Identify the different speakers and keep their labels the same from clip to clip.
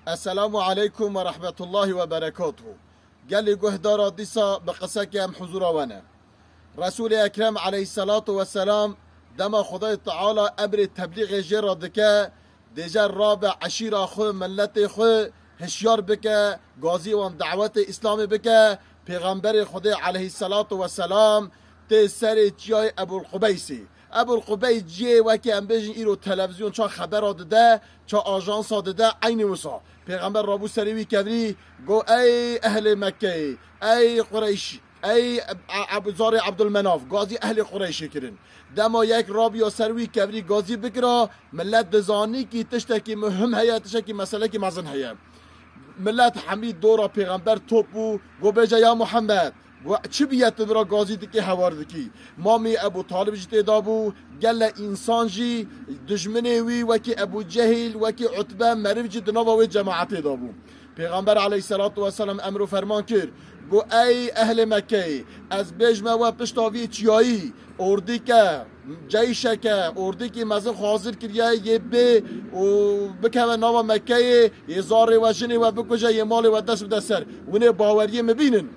Speaker 1: السلام عليكم ورحمة الله وبركاته. قال لي قهدارا ديسا بقصاك يا حضور وانا رسول أكرم عليه الصلاة والسلام دما خدای تعالى أمر تبلیغ جرا دکه دیجا رابع عشیره خو ملت خو هشیار بکه غازی و دعوت اسلام بکه پیغمبر خدای علیه الصلاة والسلام تی سر جای ابوالقبیسی ابوالقبیس جی وکی ام بیجن ایرو تلویزیون چا خبر داده چا آژانس داده عین وسا پیغمبر رابو سریوی کبری گو ای اهل مکه ای قریش ای ابوذر عبدالمناف غازی اهل قریش کرن دما یک رابیا سروی کبری غازی بکرا ملت دزانی کی تشتکی مهم هيا تشکی مسئله کی مزن هيا ملت حمید دورا پیغمبر توپو گو بجا یا محمد چی بیت برا غازی دکی هواردکی مامی ابو طالب جتی دابو گل انسان جی دشمنی وی وکی ابو جهل وکی عتبه مرف جی دنوا و جماعت دابو پیغمبر علیه الصلاة والسلام امر و فرمان کرد گو ای اهل مکه از بجمه و پشتاوی چیایی اردی که جیشه که اردی که مزن حاضر کریه یه بی و بکه و نام مکه یه زار و جنی و بکجه یه مال و دست بده سر ونه باوریه مبینن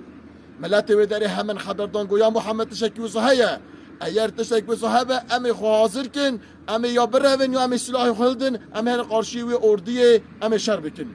Speaker 1: ملت و داره همین خبردان گو یا محمد تشکی و صحیه اگر تشکی و صحیه امی حاضر کن امی یا برهون یا امی سلاح خلدن امی هر قارشی و اردی امی شر بکن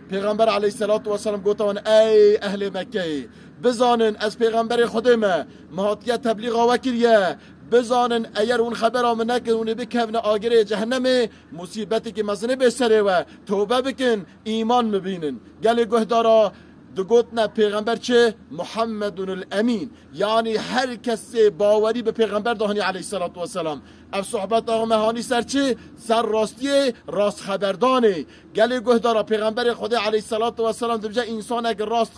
Speaker 1: پیغمبر علیه الصلاة والسلام گوتوان ای اهل مکه بزانن از پیغمبر خودم مهاتیه تبلیغ وکریه بزانن اگر اون خبر آمد نکن اون بکن آگره جهنم مصیبتی که مزنه بسره و توبه بکن ایمان مبینن گل گهدارا دگوتنا پیغمبر چه محمد الامین یعنی هر کسی باوری به پیغمبر دهانی علیه الصلاة والسلام اف صحبت آقا مهانی سر چه سر راستی راست خبردانه گلی گهدارا پیغمبر خدا علیه الصلاة والسلام دبجه انسان اگر راست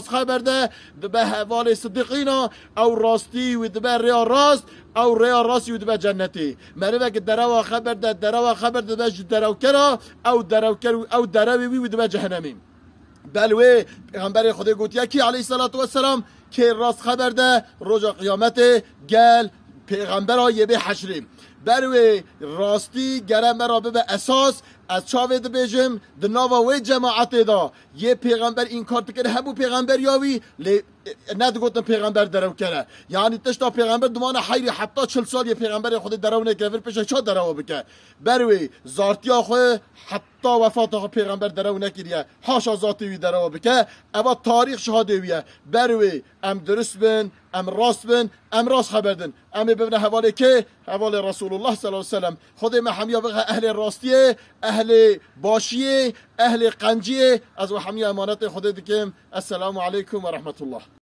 Speaker 1: خبر ده دبه حوال صدیقینا او راستی و دبه ریا راست او ریا راستی و دبه جنتی مروه که دروا خبر ده دبه درو کرا او دروی و دبه جهنمی بلوه پیغمبر خدا گوت یکی علیه الصلاة والسلام که راست خبر ده رجا قیامت گل پیغمبر ها یه به حشریم بروی راستی گرم را به اساس از چاوه ده بیجم ده ناوه جماعت دا یه پیغمبر این کار تکره همو پیغمبر یاوی ند گوتن پیغمبر درو کنه یعنی تشتا پیغمبر دمان حیری حتی 40 سال یه پیغمبر خود درو نکرد پیش چا درو بکه بروی زارتیا خو حتی وفات خو پیغمبر درو نکریه حاشا ذاتی وی درو بکه اما تاریخ شهاده ویه بروی ام درست بن ام راست بن ام راست خبردن ام ببن حواله که حواله رسول الله صلی الله علیه وسلم خود ما همیا بقى اهل راستیه اهل باشیه اهل قنجیه از و همیا امانت خود دکم السلام علیکم و رحمت الله